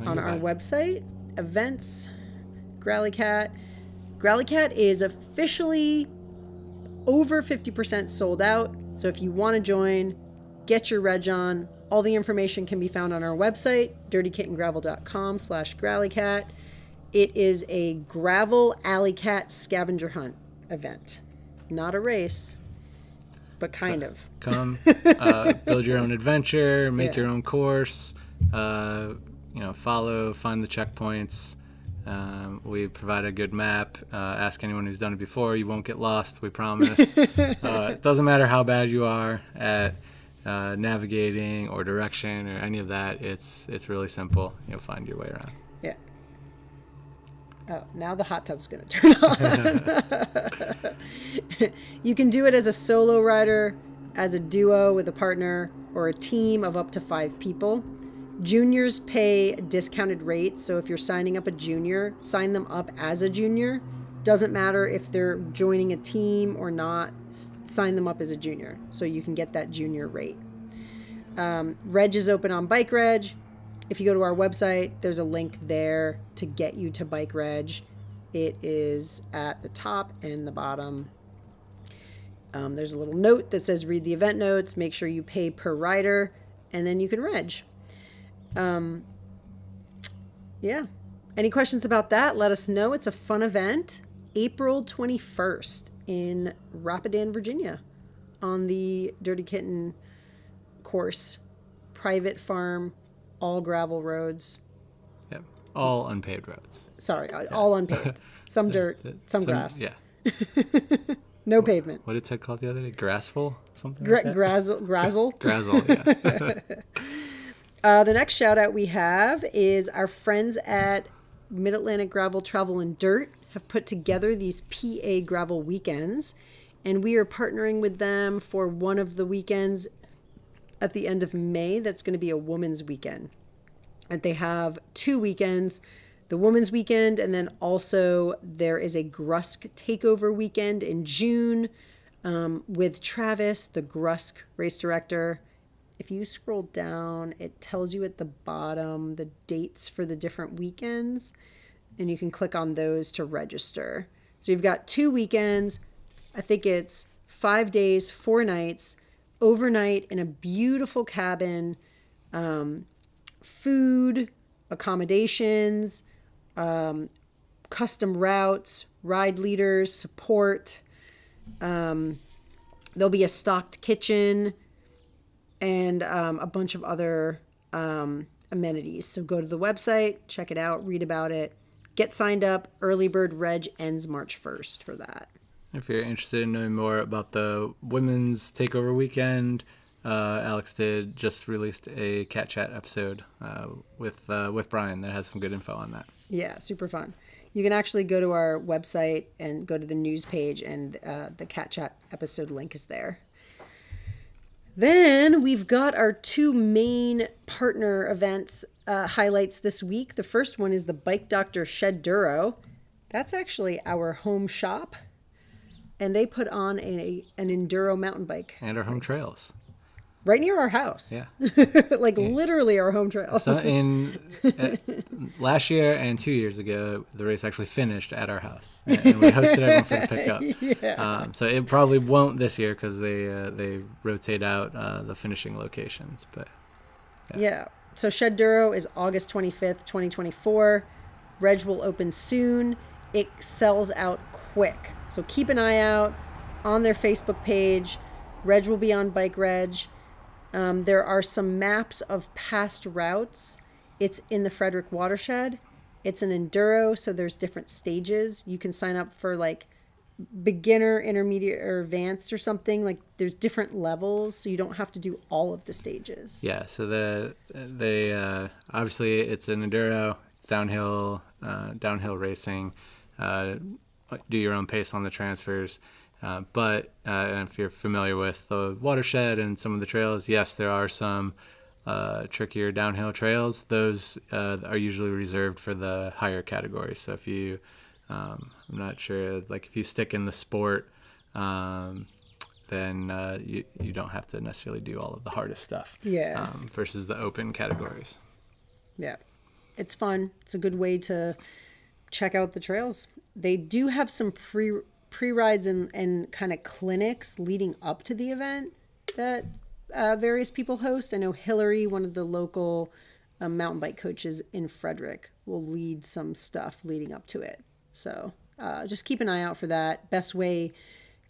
On our website, events, Growly Cat. Growly Cat is officially over 50% sold out. So if you want to join, get your reg on. All the information can be found on our website, dirtykittengravel.com/growlycat. It is a gravel alley cat scavenger hunt event. Not a race, but kind of. Come, build your own adventure, make Yeah. your own course, follow, find the checkpoints. We provide a good map. Ask anyone who's done it before. You won't get lost, we promise. It doesn't matter how bad you are at navigating or direction or any of that. It's really simple. You'll find your way around. Yeah. Oh, now the hot tub's going to turn on. You can do it as a solo rider, as a duo with a partner, or a team of up to 5 people. Juniors pay a discounted rate, so if you're signing up a junior, sign them up as a junior. Doesn't matter if they're joining a team or not, sign them up as a junior so you can get that junior rate. Reg is open on Bike Reg. If you go to our website, there's a link there to get you to Bike Reg. It is at the top and the bottom. There's a little note that says read the event notes, make sure you pay per rider, and then you can reg. Yeah. Any questions about that? Let us know. It's a fun event. April 21st in Rapidan, Virginia, on the Dirty Kitten course. Private farm, all gravel roads. Yep. All unpaved roads. Sorry, all unpaved. Some dirt, some grass. Yeah. No pavement. What did Ted call it the other day? Grassful? Something like that? Grazzle. Grazzle, yeah. The next shout out we have is our friends at Mid-Atlantic Gravel Travel and Dirt have put together these PA gravel weekends. And we are partnering with them for one of the weekends at the end of May. That's going to be a women's weekend. And they have 2 weekends, the women's weekend, and then also there is a Grusk takeover weekend in June with Travis, the Grusk race director. If you scroll down, it tells you at the bottom the dates for the different weekends, and you can click on those to register. So you've got 2 weekends. I think it's 5 days, 4 nights, overnight in a beautiful cabin, food, accommodations, custom routes, ride leaders, support. There'll be a stocked kitchen and a bunch of other amenities. So go to the website, check it out, read about it, get signed up. Early bird reg ends March 1st for that. If you're interested in knowing more about the women's takeover weekend, Alex did just released a Cat Chat episode with Brian that has some good info on that. Yeah, super fun. You can actually go to our website and go to the news page, and the Cat Chat episode link is there. Then we've got our 2 main partner events highlights this week. The first one is the Bike Doctor Shed Duro. That's actually our home shop, and they put on an enduro mountain bike. And our home trails. Right near our house. Yeah. Literally our home trails. So last year and 2 years ago, the race actually finished at our house, and we hosted everyone for the pickup. Yeah. So it probably won't this year because they rotate out the finishing locations. But yeah. So Shed Duro is August 25th, 2024. Reg will open soon. It sells out quick. So keep an eye out on their Facebook page. Reg will be on Bike Reg. There are some maps of past routes. It's in the Frederick watershed. It's an enduro, so there's different stages. You can sign up for like beginner, intermediate, or advanced or something. Like there's different levels, so you don't have to do all of the stages. yeah, so they obviously it's an enduro. It's downhill racing. Do your own pace on the transfers. But if you're familiar with the watershed and some of the trails, yes, there are some trickier downhill trails. Those are usually reserved for the higher categories. So if you, I'm not sure, like if you stick in the sport, then you don't have to necessarily do all of the hardest stuff. Yeah. Versus the open categories. Yeah. It's fun. It's a good way to check out the trails. They do have some pre-rides and kind of clinics leading up to the event that various people host. I know Hillary, one of the local mountain bike coaches in Frederick, will lead some stuff leading up to it. So just keep an eye out for that. Best way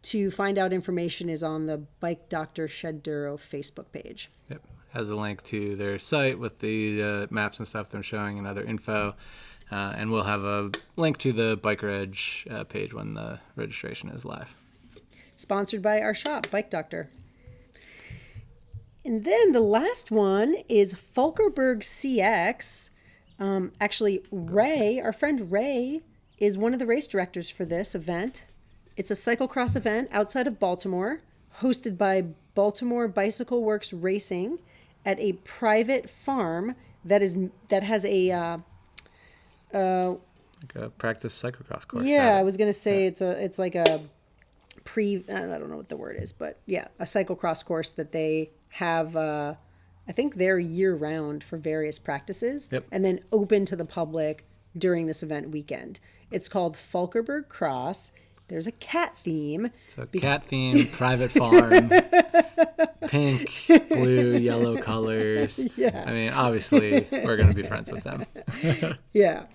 to find out information is on the Bike Doctor Shed Duro Facebook page. Yep. Has a link to their site with the maps and stuff they're showing and other info. And we'll have a link to the Bike Reg page when the registration is live. Sponsored by our shop, Bike Doctor. And then the last one is Falkerberg CX. Actually, Ray, our friend Ray, is one of the race directors for this event. It's a cyclocross event outside of Baltimore, hosted by Baltimore Bicycle Works Racing at a private farm that has a like a practice cyclocross course. Yeah, I was gonna say it's like a I don't know what the word is, but yeah, a cyclocross course that they have. I think they're year round for various practices, and then open to the public during this event weekend. It's called Falkerberg Cross. There's a cat theme. So cat theme, private farm, pink, blue, yellow colors. Yeah. I mean, obviously, we're going to be friends with them. Yeah.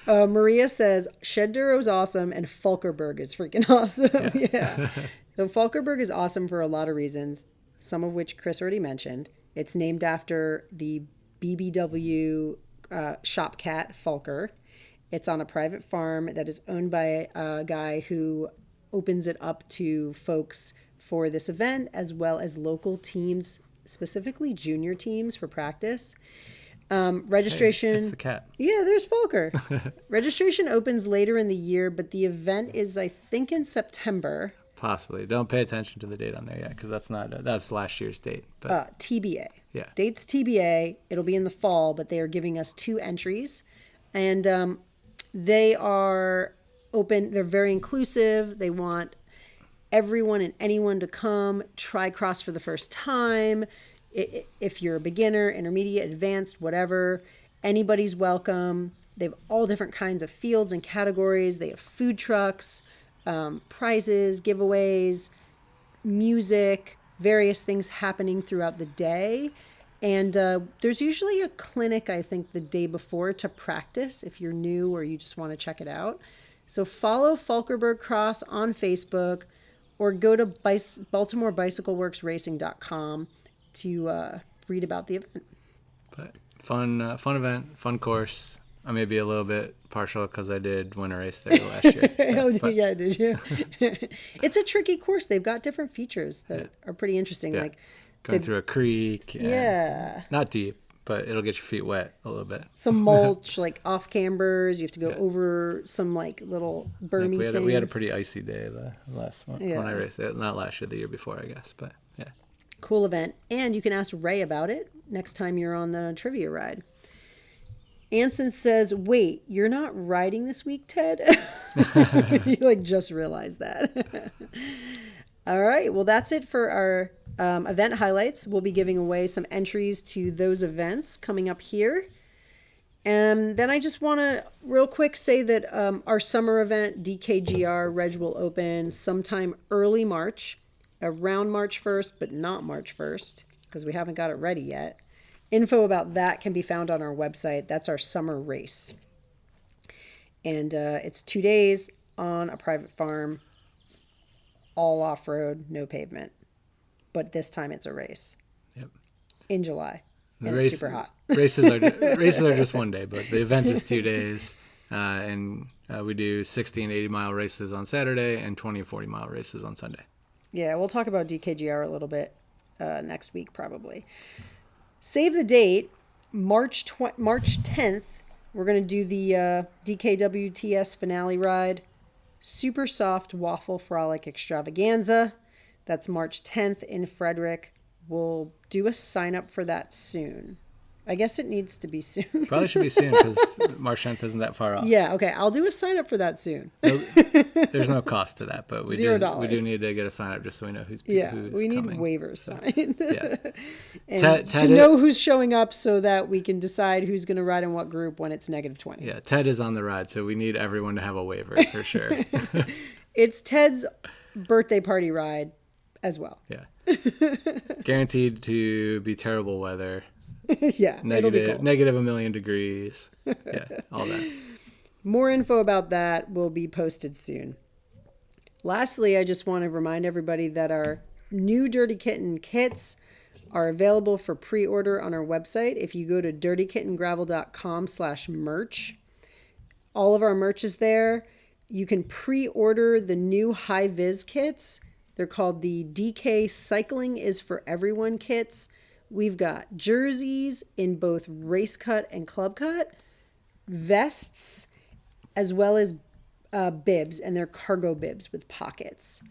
Maria says, Shed Duro's awesome and Falkerberg is freaking awesome. Yeah. So Falkerberg is awesome for a lot of reasons, some of which Chris already mentioned. It's named after the BBW shop cat, Falker. It's on a private farm that is owned by a guy who opens it up to folks for this event, as well as local teams, specifically junior teams for practice. Registration. Hey, it's the cat. Yeah, there's Falker. Registration opens later in the year, but the event is, I think, in September. Possibly. Don't pay attention to the date on there yet, because that's last year's date. But TBA. yeah. Date's TBA. It'll be in the fall, but they are giving us 2 entries. And they are open. They're very inclusive. They want everyone and anyone to come, try cross for the first time. If you're a beginner, intermediate, advanced, whatever, anybody's welcome. They have all different kinds of fields and categories. They have food trucks, prizes, giveaways, music, various things happening throughout the day. And there's usually a clinic, I think, the day before to practice if you're new or you just want to check it out. So follow Falkerberg Cross on Facebook or go to BaltimoreBicycleWorksRacing.com to read about the event. But fun event, fun course. I may be a little bit partial because I did win a race there last year. Yeah, did you? It's a tricky course. They've got different features that are pretty interesting. Yeah. Like going through a creek. Yeah. Not deep, but it'll get your feet wet a little bit. Some mulch, like off cambers. You have to go over some like little bermy things. We had a pretty icy day the last one when I raced it. Not last year, the year before, I guess. But yeah. Cool event. And you can ask Ray about it next time you're on the trivia ride. Anson says, wait, you're not riding this week, Ted? You like just realized that. All right. Well, that's it for our event highlights. We'll be giving away some entries to those events coming up here. And then I just want to real quick say that our summer event, DKGR Reg, will open sometime early March, around March 1st, but not March 1st because we haven't got it ready yet. Info about that can be found on our website. That's our summer race. And it's 2 days on a private farm, all off-road, no pavement. But this time it's a race. Yep. In July. The and it's super hot. races are just one day, but the event is 2 days. And we do 60 and 80 mile races on Saturday and 20 and 40 mile races on Sunday. Yeah, we'll talk about DKGR a little bit next week probably. Save the date, March 10th. We're going to do the DKWTS finale ride, Super Soft Waffle Frolic Extravaganza. That's March 10th in Frederick. We'll do a sign up for that soon. I guess it needs to be soon. Probably should be soon because March 10th isn't that far off. Yeah, okay. I'll do a sign up for that soon. There's no cost to that, but we do need to get a sign up just so we know who's we coming. need waivers signed. Yeah. And to know who's showing up so that we can decide who's going to ride in what group when it's -20. Yeah, Ted is on the ride, so we need everyone to have a waiver for sure. It's Ted's birthday party ride as well. Yeah. Guaranteed to be terrible weather. Yeah, it'll be cool. Negative 1,000,000 degrees. Yeah, all that. More info about that will be posted soon. Lastly, I just want to remind everybody that our new Dirty Kitten kits are available for pre-order on our website. If you go to dirtykittengravel.com/merch, all of our merch is there. You can pre-order the new high vis kits. They're called the DK Cycling is for Everyone kits. We've got jerseys in both race cut and club cut, vests, as well as bibs, and they're cargo bibs with pockets.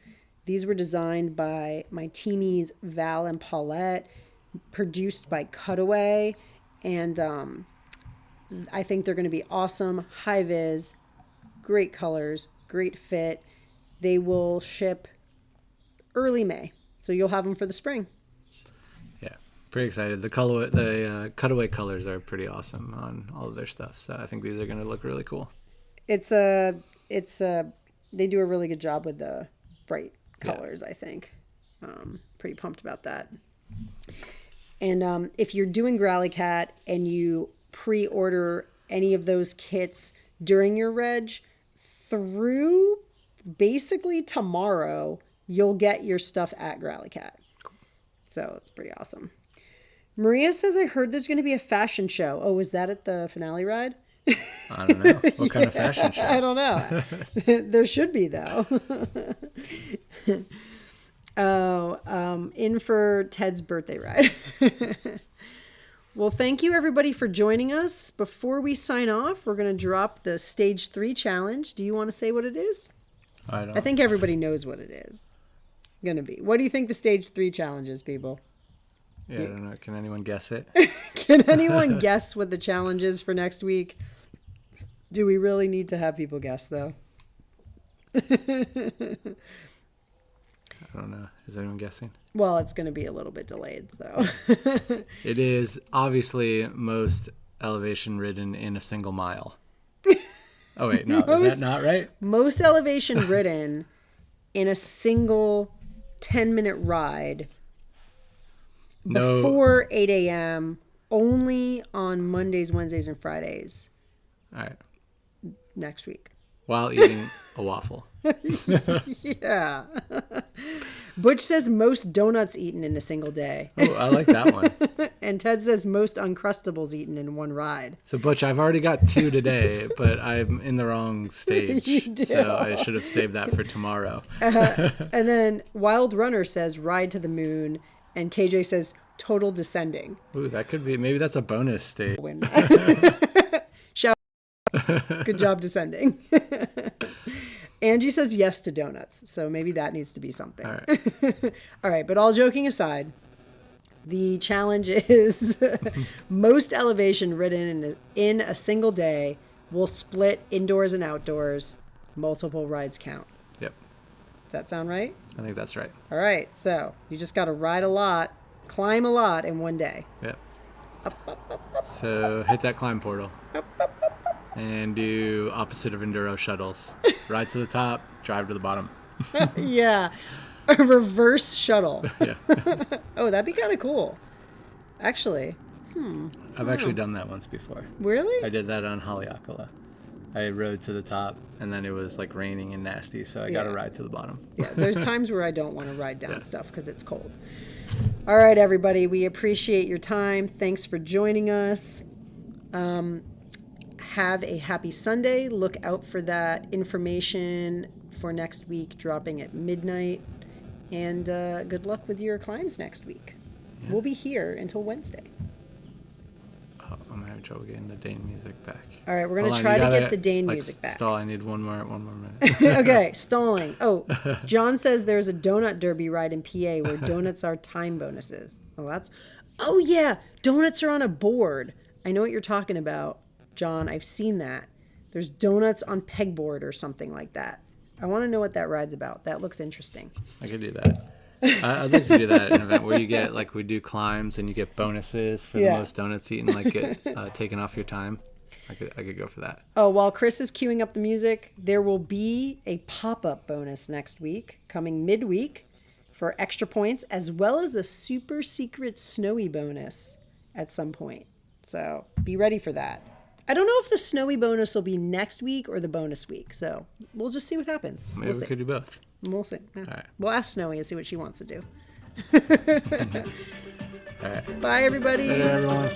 These were designed by my teamies Val and Paulette, produced by Cutaway, and I think they're going to be awesome. High vis, great colors, great fit. They will ship early May, so you'll have them for the spring. Pretty excited. The Cutaway colors are pretty awesome on all of their stuff. So I think these are going to look really cool. They do a really good job with the bright colors, I think. Pretty pumped about that. And if you're doing Growly Cat and you pre-order any of those kits during your reg, through basically tomorrow, you'll get your stuff at Growly Cat. So it's pretty awesome. Maria says, I heard there's going to be a fashion show. Oh, was that at the finale ride? I don't know. What kind of fashion show? I don't know. There should be, though. In for Ted's birthday ride. Well, thank you, everybody, for joining us. Before we sign off, we're going to drop the Stage 3 challenge. Do you want to say what it is? I don't. I think everybody knows what it is. going to be? What do you think the stage 3 challenge is, people? Yeah, I don't know. Can anyone guess it? Can anyone guess what the challenge is for next week? Do we really need to have people guess, though? I don't know. Is anyone guessing? Well, it's going to be a little bit delayed, so. It is obviously most elevation ridden in a single mile. Oh, wait, no. Is that not right? Most elevation ridden in a single 10-minute ride before 8 a.m. only on Mondays, Wednesdays, and Fridays All right. next week. While eating a waffle. Yeah. Butch says most donuts eaten in a single day. Oh, I like that one. And Ted says most Uncrustables eaten in one ride. So, Butch, I've already got 2 today, but I'm in the wrong stage. You do. So I should have saved that for tomorrow. And then Wild Runner says ride to the moon. And KJ says total descending. Ooh, that could be, maybe that's a bonus stage. Win. Shout. Good job descending. Angie says yes to donuts. So maybe that needs to be something. All right. All right. But all joking aside, the challenge is most elevation ridden in a single day will split indoors and outdoors. Multiple rides count. Yep. Does that sound right? I think that's right. All right. So you just got to ride a lot, climb a lot in one day. Yep. So hit that climb portal. And do opposite of enduro shuttles. Ride to the top, drive to the bottom. Yeah. A reverse shuttle. Yeah. Oh, that'd be kind of cool. Actually. I've actually done that once before. Really? I did that on Haleakala. I rode to the top, and then it was like raining and nasty, so I got to ride to the bottom. Yeah, there's times where I don't want to ride down stuff because it's cold. All right, everybody. We appreciate your time. Thanks for joining us. Have a happy Sunday. Look out for that information for next week dropping at midnight. And good luck with your climbs next week. Yeah. We'll be here until Wednesday. Oh, I'm going to have trouble getting the Dane music back. All right, we're going to try to get the Dane music back. Stall, I need one more minute. Okay, stalling. Oh, John says there's a donut derby ride in PA where donuts are time bonuses. Oh yeah, donuts are on a board. I know what you're talking about, John. I've seen that. There's donuts on pegboard or something like that. I want to know what that ride's about. That looks interesting. I could do that. I'd like to do that at an event where you get, like, we do climbs and you get bonuses for the most donuts eaten, like get taken off your time. I could go for that. Oh, while Chris is queuing up the music, there will be a pop-up bonus next week, coming midweek for extra points, as well as a super secret snowy bonus at some point. So be ready for that. I don't know if the snowy bonus will be next week or the bonus week. So we'll just see what happens. Maybe we could do both. We'll see. Yeah. All right. We'll ask Snowy and see what she wants to do. All right. Bye, everybody. Later, everyone.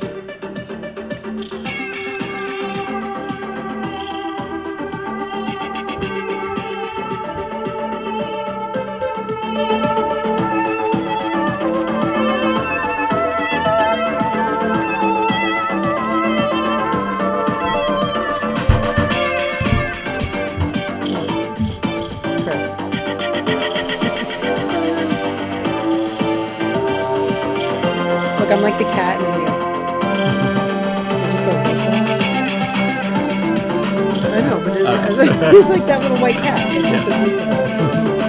I'm like the cat in the wheel. It just does this thing. I know, but it's like that little white cat. It just does this thing.